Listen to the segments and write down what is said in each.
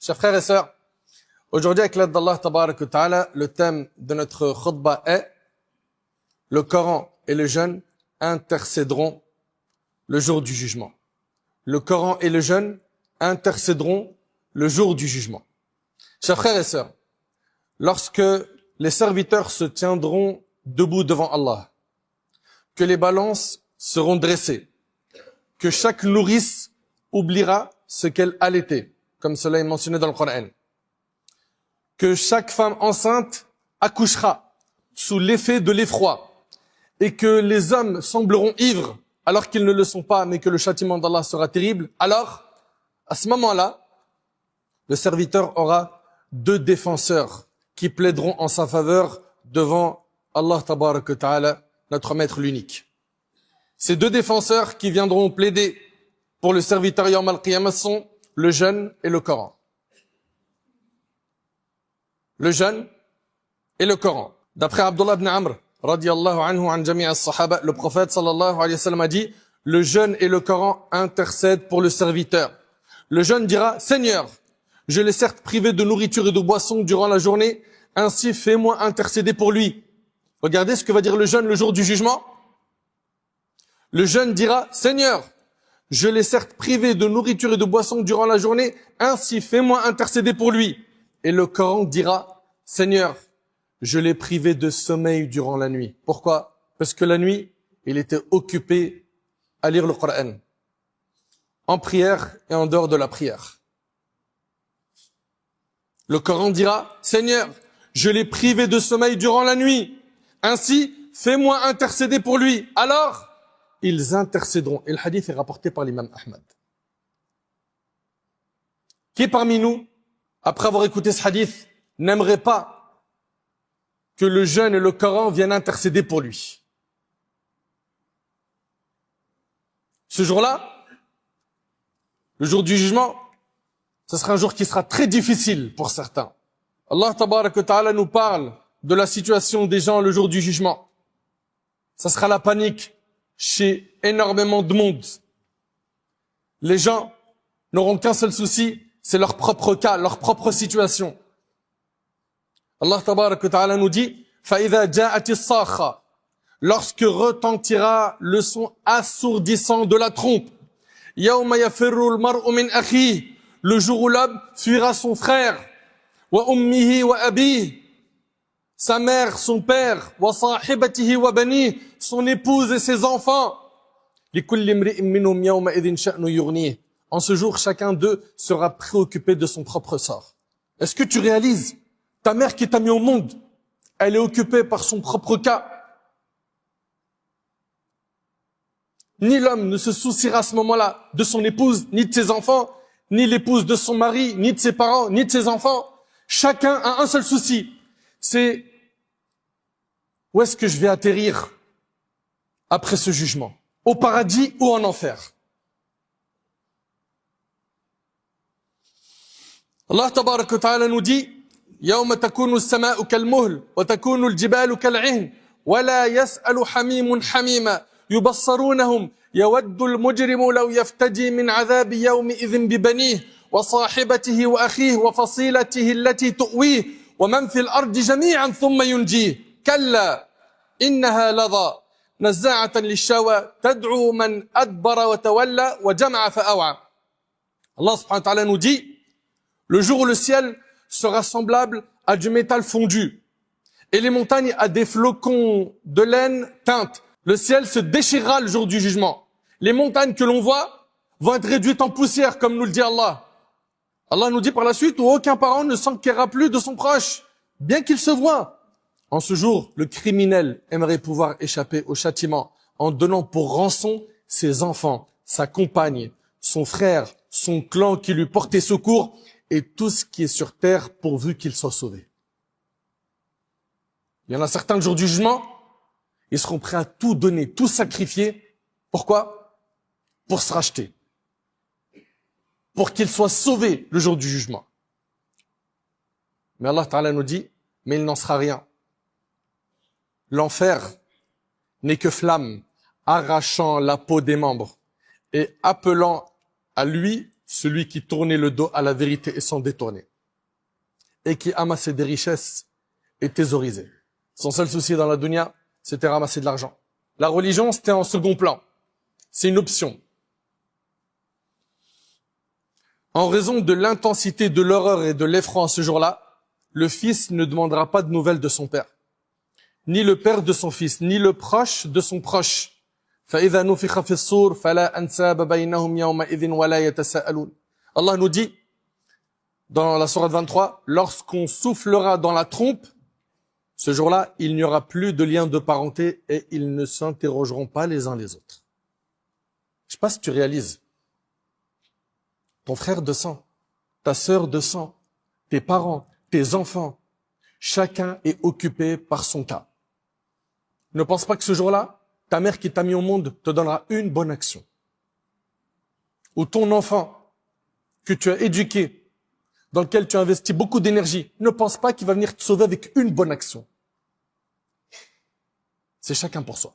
Chers frères et sœurs, aujourd'hui avec l'aide d'Allah Tabarak wa Ta'ala, le thème de notre khutbah est le Coran et le jeûne intercéderont le jour du jugement. Le Coran et le jeûne intercéderont le jour du jugement. Chers frères et sœurs, lorsque les serviteurs se tiendront debout devant Allah, que les balances seront dressées, que chaque nourrice oubliera ce qu'elle allaitait, comme cela est mentionné dans le Coran, que chaque femme enceinte accouchera sous l'effet de l'effroi, et que les hommes sembleront ivres alors qu'ils ne le sont pas, mais que le châtiment d'Allah sera terrible, alors, à ce moment-là, le serviteur aura deux défenseurs qui plaideront en sa faveur devant Allah Tabarak wa Ta'ala, notre maître l'unique. Ces deux défenseurs qui viendront plaider pour le serviteur Yawm al-Qiyamah sont le jeûne et le Coran. Le jeûne et le Coran. D'après Abdullah ibn Amr, radiyallahu anhu an jami' as-sahaba, le prophète sallallahu alayhi wa sallam a dit, le jeûne et le Coran intercèdent pour le serviteur. Le jeûne dira, Seigneur, je l'ai certes privé de nourriture et de boisson durant la journée, ainsi fais-moi intercéder pour lui. Regardez ce que va dire le jeûne le jour du jugement. Le jeûne dira, Seigneur, je l'ai certes privé de nourriture et de boisson durant la journée, ainsi fais-moi intercéder pour lui. Et le Coran dira, Seigneur, je l'ai privé de sommeil durant la nuit. Pourquoi? Parce que la nuit, il était occupé à lire le Coran, en prière et en dehors de la prière. Le Coran dira, Seigneur, je l'ai privé de sommeil durant la nuit, ainsi fais-moi intercéder pour lui. Alors, ils intercéderont. Et le hadith est rapporté par l'imam Ahmad. Qui parmi nous, après avoir écouté ce hadith, n'aimerait pas que le jeûne et le Coran viennent intercéder pour lui? Ce jour-là, le jour du jugement, ce sera un jour qui sera très difficile pour certains. Allah Tabarak wa Ta'ala nous parle de la situation des gens le jour du jugement. Ça sera la panique chez énormément de monde. Les gens n'auront qu'un seul souci, c'est leur propre cas, leur propre situation. Allah Tabarak wa Ta'ala nous dit, فَإِذَا جَاءَتِ الصَّاخَّةُ, lorsque retentira le son assourdissant de la trompe, يَوْمَ يَفِرُّ الْمَرْءُ مِنْ أَخِيهِ, le jour où l'homme fuira son frère, وَأُمِّهِ وَأَبِيهِ, sa mère, son père, وَصَاحِبَتِهِ وَبَنِيهِ, son épouse et ses enfants. لِكُلِّ امْرِئٍ مِّنْهُمْ يَوْمَئِذٍ شَأْنٌ يُغْنِيهِ. En ce jour, chacun d'eux sera préoccupé de son propre sort. Est-ce que tu réalises, ta mère qui t'a mis au monde, elle est occupée par son propre cas. Ni l'homme ne se souciera à ce moment-là de son épouse, ni de ses enfants, ni l'épouse de son mari, ni de ses parents, ni de ses enfants. Chacun a un seul souci, c'est où est-ce que je vais atterrir après ce jugement? Au paradis ou en enfer? Allah Tabarak wa Ta'ala nous dit, يَوْمَ تَكُونُ السَّمَاءُ كَالْمُهْلِ وَتَكُونُ الْجِبَالُ كَالْعِهْنِ وَلَا يَسْأَلُ حَمِيمٌ حَمِيمًا يُبَصَّرُونَهُمْ يَوَدُّ الْمُجْرِمُ لَوْ يَفْتَدِي مِنْ عَذَابِ يَوْمِئِذٍ بِبَنِيهِ وَصَاحِبَتِهِ وَأَخِيهِ وَفَصِيلَتِهِ الَّتِي تُؤْوِيهِ وَمَنْ فِي الْأَرْضِ جَمِيعًا ثُمَّ يُنْجِيهِ كَلَّا إِنَّهَا لَظَى نَزَّاعَةً لِلشَّوَى تَدْعُو مَنْ أَدْبَرَ وَتَوَلَّى وَجَمَعَ فَأَوْعَى. Allah subhanahu wa ta'ala nous dit, le jour où le ciel sera semblable à du métal fondu et les montagnes à des flocons de laine teintes. Le ciel se déchirera le jour du jugement. Les montagnes que l'on voit vont être réduites en poussière, comme nous le dit Allah. Allah nous dit par la suite, où aucun parent ne s'enquérera plus de son proche, bien qu'il se voie. En ce jour, le criminel aimerait pouvoir échapper au châtiment en donnant pour rançon ses enfants, sa compagne, son frère, son clan qui lui portait secours, et tout ce qui est sur terre pourvu qu'il soit sauvé. Il y en a certains le jour du jugement, ils seront prêts à tout donner, tout sacrifier. Pourquoi? Pour se racheter. Pour qu'ils soient sauvés le jour du jugement. Mais Allah Ta'ala nous dit, mais il n'en sera rien. L'enfer n'est que flamme, arrachant la peau des membres et appelant à lui celui qui tournait le dos à la vérité et s'en détournait, et qui amassait des richesses et thésaurisait. Son seul souci dans la dunya, c'était ramasser de l'argent. La religion, c'était en second plan. C'est une option. En raison de l'intensité de l'horreur et de l'effroi ce jour-là, le fils ne demandera pas de nouvelles de son père, ni le père de son fils, ni le proche de son proche. فَإِذَا نُفِخَ فِي الصُّورِ فَلَا أَنْسَابَ بَيْنَهُمْ يَوْمَئِذٍ وَلَا يَتَسَاءَلُونَ. Allah nous dit, dans la sourate 23, lorsqu'on soufflera dans la trompe, ce jour-là, il n'y aura plus de lien de parenté et ils ne s'interrogeront pas les uns les autres. Je sais pas si tu réalises. Ton frère de sang, ta sœur de sang, tes parents, tes enfants, chacun est occupé par son cas. Ne pense pas que ce jour-là, ta mère qui t'a mis au monde te donnera une bonne action. Ou ton enfant que tu as éduqué, dans lequel tu as investi beaucoup d'énergie, ne pense pas qu'il va venir te sauver avec une bonne action. C'est chacun pour soi.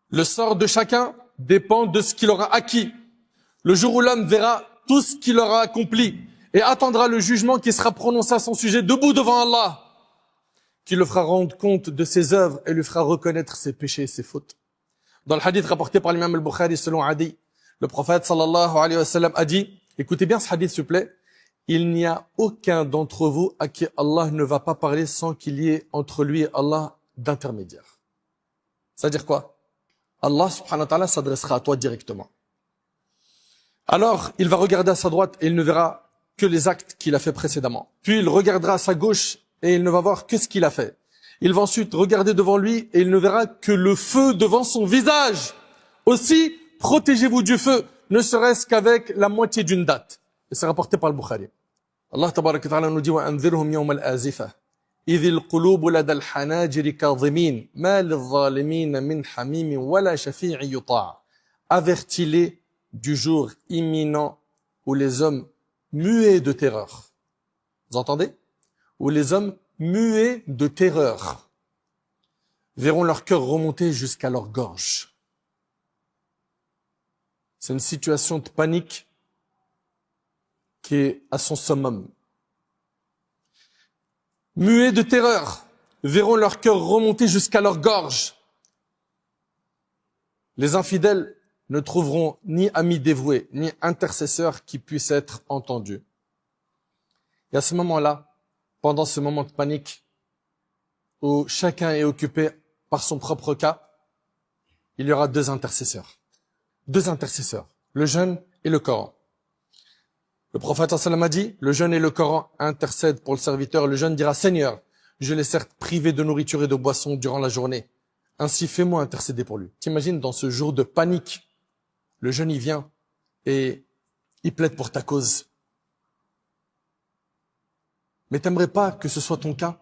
Le sort de chacun dépend de ce qu'il aura acquis. Le jour où l'homme verra tout ce qu'il aura accompli et attendra le jugement qui sera prononcé à son sujet debout devant Allah, qui le fera rendre compte de ses œuvres et lui fera reconnaître ses péchés et ses fautes. Dans le hadith rapporté par l'imam al-Bukhari selon Adi, le prophète sallallahu alayhi wa sallam a dit, écoutez bien ce hadith s'il vous plaît, il n'y a aucun d'entre vous à qui Allah ne va pas parler sans qu'il y ait entre lui et Allah d'intermédiaire. C'est-à-dire quoi? Allah subhanahu wa ta'ala s'adressera à toi directement. Alors, il va regarder à sa droite et il ne verra que les actes qu'il a fait précédemment. Puis il regardera à sa gauche et il ne va voir que ce qu'il a fait. Il va ensuite regarder devant lui et il ne verra que le feu devant son visage. Aussi, protégez-vous du feu, ne serait-ce qu'avec la moitié d'une date. Et c'est rapporté par le Bukhari. Allah tabaraka wa ta'ala nous dit وَأَنذِرْهُمْ يَوْمَ الْآزِفَةِ إِذِ الْقُلُوبُ لَدَى الْحَنَاجِرِ كَاظِمِينَ مَا لِلظَّالِمِينَ مِنْ حَمِيمٍ وَلَا شَفِيعٍ يُطَاعٍ. Avertis-les du jour imminent où les hommes muets de terreur. Vous entendez? Où les hommes muets de terreur verront leur cœur remonter jusqu'à leur gorge. C'est une situation de panique qui est à son summum. Muets de terreur verront leur cœur remonter jusqu'à leur gorge. Les infidèles ne trouveront ni amis dévoués, ni intercesseurs qui puissent être entendus. Et à ce moment-là, pendant ce moment de panique, où chacun est occupé par son propre cas, il y aura deux intercesseurs. Deux intercesseurs, le jeûne et le Coran. Le prophète sallam a dit, le jeûne et le Coran intercèdent pour le serviteur. Le jeûne dira, Seigneur, je l'ai certes privé de nourriture et de boisson durant la journée. Ainsi, fais-moi intercéder pour lui. T'imagines, dans ce jour de panique, le jeune, il vient et il plaide pour ta cause. Mais t'aimerais pas que ce soit ton cas?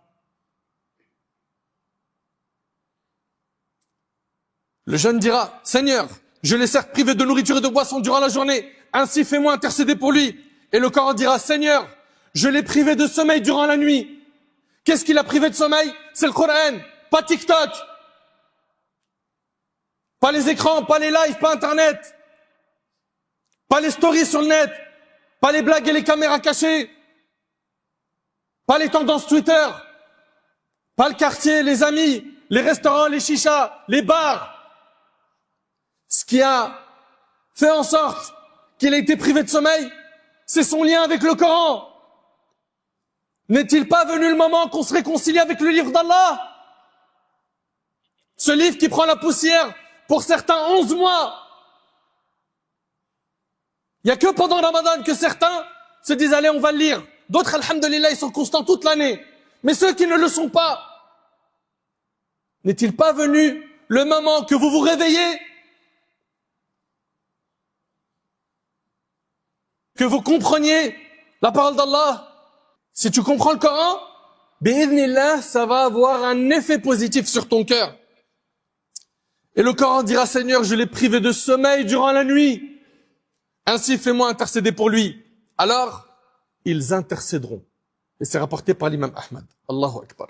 Le jeune dira, Seigneur, je l'ai certes privé de nourriture et de boisson durant la journée. Ainsi, fais-moi intercéder pour lui. Et le Coran dira, Seigneur, je l'ai privé de sommeil durant la nuit. Qu'est-ce qu'il a privé de sommeil? C'est le Coran, pas TikTok. Pas les écrans, pas les lives, pas Internet. Pas les stories sur le net, pas les blagues et les caméras cachées, pas les tendances Twitter, pas le quartier, les amis, les restaurants, les chichas, les bars. Ce qui a fait en sorte qu'il ait été privé de sommeil, c'est son lien avec le Coran. N'est-il pas venu le moment qu'on se réconcilie avec le livre d'Allah? Ce livre qui prend la poussière pour certains 11 mois. Il n'y a que pendant Ramadan que certains se disent, allez, on va le lire. D'autres, alhamdulillah, ils sont constants toute l'année. Mais ceux qui ne le sont pas, n'est-il pas venu le moment que vous vous réveillez, que vous compreniez la parole d'Allah? Si tu comprends le Coran, bi'idhnillah, ça va avoir un effet positif sur ton cœur. Et le Coran dira, Seigneur, je l'ai privé de sommeil durant la nuit. Ainsi, fais-moi intercéder pour lui. Alors, ils intercéderont. Et c'est rapporté par l'imam Ahmad. Allahu Akbar.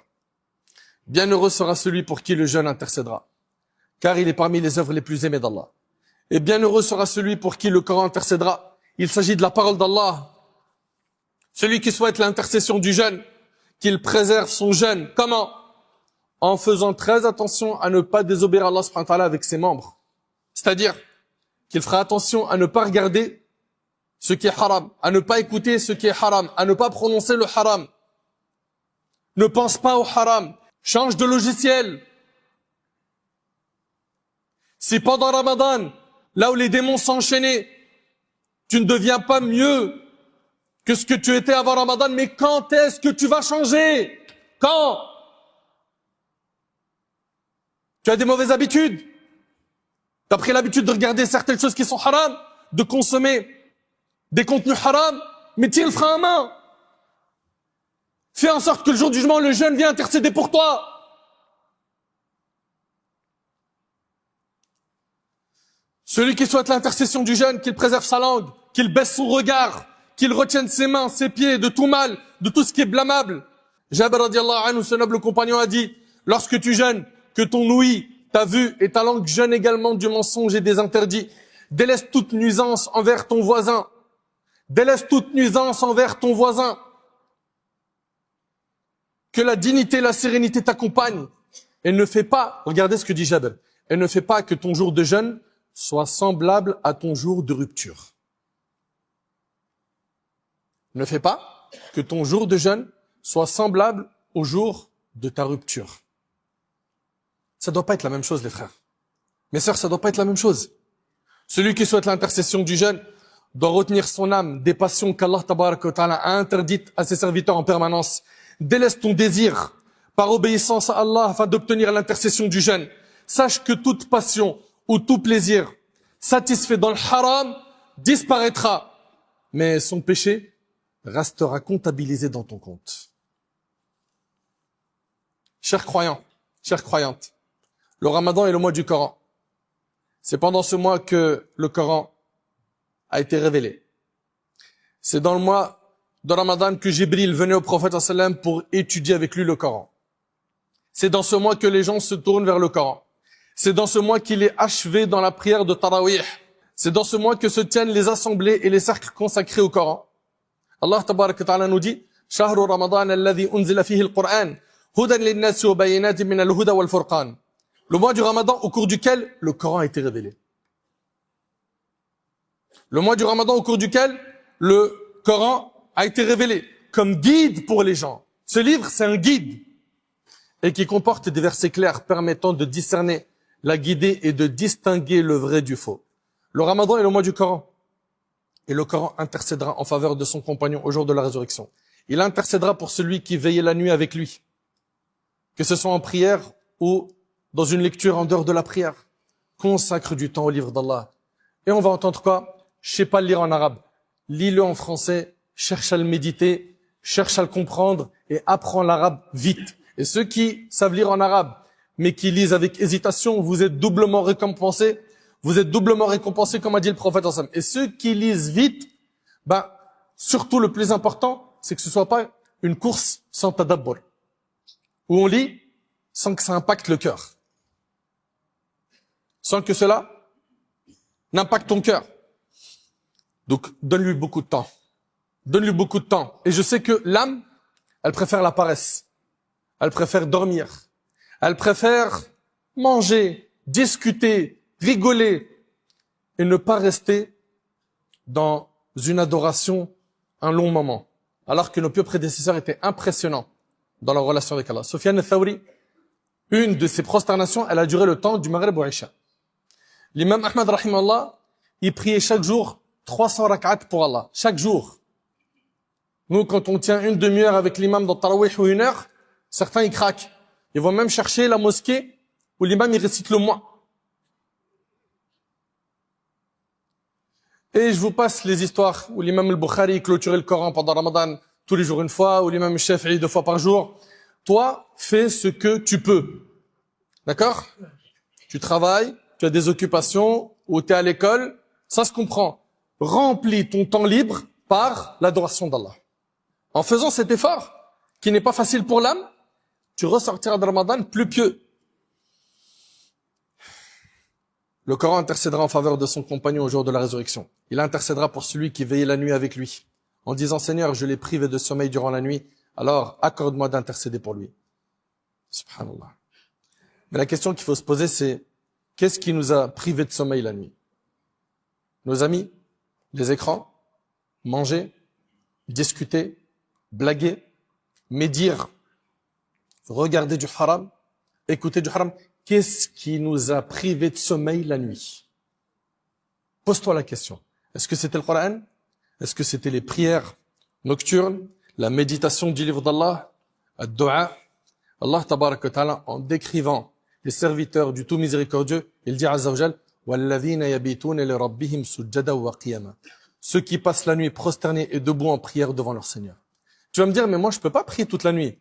Bienheureux sera celui pour qui le jeûne intercédera, car il est parmi les œuvres les plus aimées d'Allah. Et bienheureux sera celui pour qui le Coran intercédera. il s'agit de la parole d'Allah. Celui qui souhaite l'intercession du jeûne, qu'il préserve son jeûne. Comment? En faisant très attention à ne pas désobéir à Allah subhanahu wa ta'ala avec ses membres. C'est-à-dire qu'il fera attention à ne pas regarder ce qui est haram, à ne pas écouter ce qui est haram, à ne pas prononcer le haram. Ne pense pas au haram. Change de logiciel. Si pendant Ramadan, là où les démons s'enchaînaient, tu ne deviens pas mieux que ce que tu étais avant Ramadan, mais quand est-ce que tu vas changer? Quand? Tu as des mauvaises habitudes. Tu as pris l'habitude de regarder certaines choses qui sont haram, de consommer des contenus haram, mais tire le frein à main. Fais en sorte que le jour du jugement, le jeûne vienne intercéder pour toi. Celui qui souhaite l'intercession du jeûne, qu'il préserve sa langue, qu'il baisse son regard, qu'il retienne ses mains, ses pieds de tout mal, de tout ce qui est blâmable. Jabir radiallahu anhu, ce noble compagnon, a dit, lorsque tu jeûnes, que ton ouïe, ta vue et ta langue jeûnent également du mensonge et des interdits. Délaisse toute nuisance envers ton voisin. Délaisse toute nuisance envers ton voisin. Que la dignité et la sérénité t'accompagnent. Et ne fais pas, regardez ce que dit Jabir, et ne fais pas que ton jour de jeûne soit semblable à ton jour de rupture. Ne fais pas que ton jour de jeûne soit semblable au jour de ta rupture. Ça doit pas être la même chose, les frères. Mes sœurs, ça doit pas être la même chose. Celui qui souhaite l'intercession du jeûne doit retenir son âme des passions qu'Allah tabaraka wa ta'ala a interdites à ses serviteurs en permanence. Délaisse ton désir par obéissance à Allah afin d'obtenir l'intercession du jeûne. Sache que toute passion ou tout plaisir satisfait dans le haram disparaîtra, mais son péché restera comptabilisé dans ton compte. Chers croyants, chères croyantes, le Ramadan est le mois du Coran. C'est pendant ce mois que le Coran a été révélé. C'est dans le mois de Ramadan que Jibril venait au prophète sallam pour étudier avec lui le Coran. C'est dans ce mois que les gens se tournent vers le Coran. C'est dans ce mois qu'il est achevé dans la prière de Tarawih. C'est dans ce mois que se tiennent les assemblées et les cercles consacrés au Coran. Allah tabaraka wa ta'ala nous dit « Shahru Ramadan alladhi unzila fihi al-Qur'an, hudan lin-nasi wa bayinatin min al-huda wal-furqan » Le mois du Ramadan au cours duquel le Coran a été révélé. Le mois du Ramadan au cours duquel le Coran a été révélé comme guide pour les gens. Ce livre, c'est un guide et qui comporte des versets clairs permettant de discerner la guidée et de distinguer le vrai du faux. Le Ramadan est le mois du Coran et le Coran intercédera en faveur de son compagnon au jour de la résurrection. Il intercédera pour celui qui veillait la nuit avec lui, que ce soit en prière ou dans une lecture en dehors de la prière. Consacre du temps au livre d'Allah. Et on va entendre quoi? Je sais pas le lire en arabe. Lis-le en français, cherche à le méditer, cherche à le comprendre et apprends l'arabe vite. Et ceux qui savent lire en arabe, mais qui lisent avec hésitation, vous êtes doublement récompensés. Vous êtes doublement récompensés, comme a dit le prophète. Et ceux qui lisent vite, surtout le plus important, c'est que ce soit pas une course sans tadabbur, où on lit sans que ça impacte le cœur. Sans que cela n'impacte ton cœur. Donc, donne-lui beaucoup de temps. Donne-lui beaucoup de temps. Et je sais que l'âme, elle préfère la paresse. Elle préfère dormir. Elle préfère manger, discuter, rigoler et ne pas rester dans une adoration un long moment. Alors que nos pieux prédécesseurs étaient impressionnants dans leur relation avec Allah. Sufyan al-Thawri, une de ses prosternations, elle a duré le temps du Maghreb au Isha. L'imam Ahmad, rahimahullah, il priait chaque jour 300 rak'at pour Allah. Chaque jour. Nous, quand on tient une demi-heure avec l'imam dans Tarawih ou une heure, certains, ils craquent. Ils vont même chercher la mosquée où l'imam, il récite le mois. Et je vous passe les histoires où l'imam al-Bukhari clôturait le Coran pendant Ramadan tous les jours une fois, ou l'imam al-Shafi'i 2 fois par jour. Toi, fais ce que tu peux. D'accord? Tu travailles, tu as des occupations, ou tu es à l'école, ça se comprend. Remplis ton temps libre par l'adoration d'Allah. En faisant cet effort, qui n'est pas facile pour l'âme, tu ressortiras de Ramadan plus pieux. Le Coran intercédera en faveur de son compagnon au jour de la résurrection. Il intercédera pour celui qui veillait la nuit avec lui, en disant, Seigneur, je l'ai privé de sommeil durant la nuit, alors accorde-moi d'intercéder pour lui. Subhanallah. Mais la question qu'il faut se poser, c'est, qu'est-ce qui nous a privés de sommeil la nuit? Nos amis? Les écrans? Manger? Discuter? Blaguer? Médire? Regarder du haram? Écouter du haram? Qu'est-ce qui nous a privés de sommeil la nuit? Pose-toi la question. Est-ce que c'était le Coran? Est-ce que c'était les prières nocturnes? La méditation du livre d'Allah? Ad-Du'a? Allah tabarak wa ta'ala, en décrivant les serviteurs du tout miséricordieux, il dit Azza wa Jal, وَالَّذِينَ يَبِيتُونَ لِرَبِّهِمْ سُجَّدًا وَقِيَامًا. Ceux qui passent la nuit prosternés et debout en prière devant leur Seigneur. Tu vas me dire, mais moi je peux pas prier toute la nuit.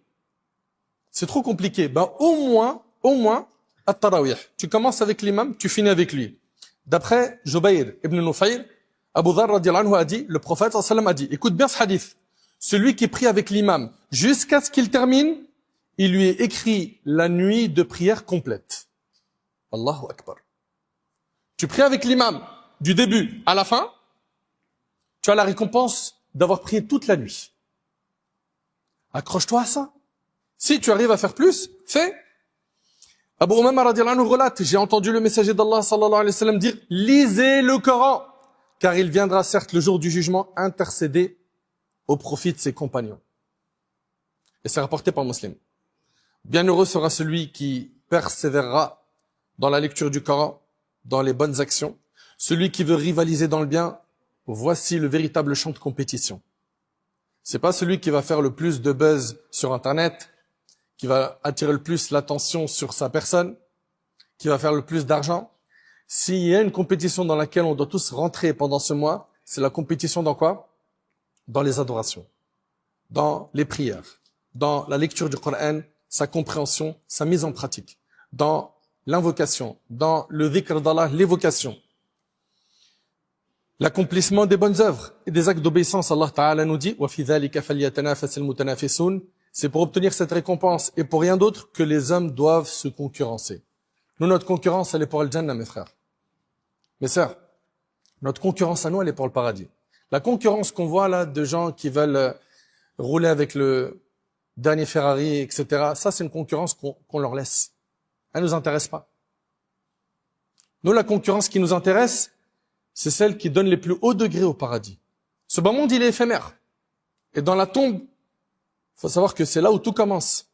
C'est trop compliqué. Ben au moins, at-tarawih. Tu commences avec l'imam, tu finis avec lui. D'après Jubayr ibn Nufayr, Abu Dharr radiyallahu anhu a dit, le prophète sallallahu alayhi wa sallam a dit, écoute bien ce hadith, celui qui prie avec l'imam jusqu'à ce qu'il termine, il lui est écrit la nuit de prière complète. Allahu Akbar. Tu pries avec l'imam du début à la fin, tu as la récompense d'avoir prié toute la nuit. Accroche-toi à ça. Si tu arrives à faire plus, fais. Abu Umama radiyallahu anhu relate, j'ai entendu le messager d'Allah sallallahu alayhi wa sallam dire, lisez le Coran, car il viendra certes le jour du jugement intercéder au profit de ses compagnons. Et c'est rapporté par Muslim. Bienheureux sera celui qui persévérera dans la lecture du Coran, dans les bonnes actions. Celui qui veut rivaliser dans le bien, voici le véritable champ de compétition. C'est pas celui qui va faire le plus de buzz sur Internet, qui va attirer le plus l'attention sur sa personne, qui va faire le plus d'argent. S'il y a une compétition dans laquelle on doit tous rentrer pendant ce mois, c'est la compétition dans quoi? Dans les adorations, dans les prières, dans la lecture du Coran, sa compréhension, sa mise en pratique, dans l'invocation, dans le dhikr d'Allah, l'évocation, l'accomplissement des bonnes œuvres et des actes d'obéissance. Allah Ta'ala nous dit وَفِي ذَلِكَ فَلْيَتَنَافَسِ الْمُتَنَافِسُونَ. C'est pour obtenir cette récompense et pour rien d'autre que les hommes doivent se concurrencer. Nous, notre concurrence, elle est pour le Jannah, mes frères. Mes sœurs, notre concurrence à nous, elle est pour le paradis. La concurrence qu'on voit là de gens qui veulent rouler avec le dernier Ferrari, etc., ça c'est une concurrence qu'on leur laisse. Elle ne nous intéresse pas. Nous, la concurrence qui nous intéresse, c'est celle qui donne les plus hauts degrés au paradis. Ce bas monde, il est éphémère. Et dans la tombe, il faut savoir que c'est là où tout commence.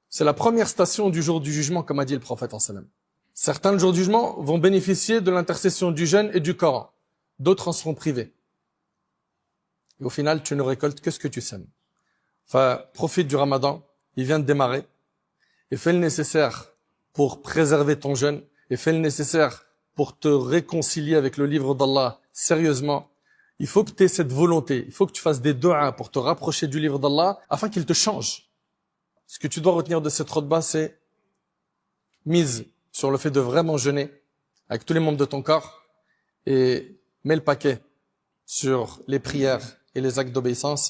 C'est la première station du jour du jugement, comme a dit le prophète en sallam. Certains, le jour du jugement, vont bénéficier de l'intercession du jeûne et du Coran. D'autres en seront privés. Et au final, tu ne récoltes que ce que tu sèmes. Enfin, profite du Ramadan, il vient de démarrer, et fais le nécessaire pour préserver ton jeûne, et fais le nécessaire pour te réconcilier avec le livre d'Allah sérieusement. Il faut que tu aies cette volonté, il faut que tu fasses des du'a pour te rapprocher du livre d'Allah, afin qu'il te change. Ce que tu dois retenir de cette khutbah, c'est mise sur le fait de vraiment jeûner avec tous les membres de ton corps, et mets le paquet sur les prières et les actes d'obéissance.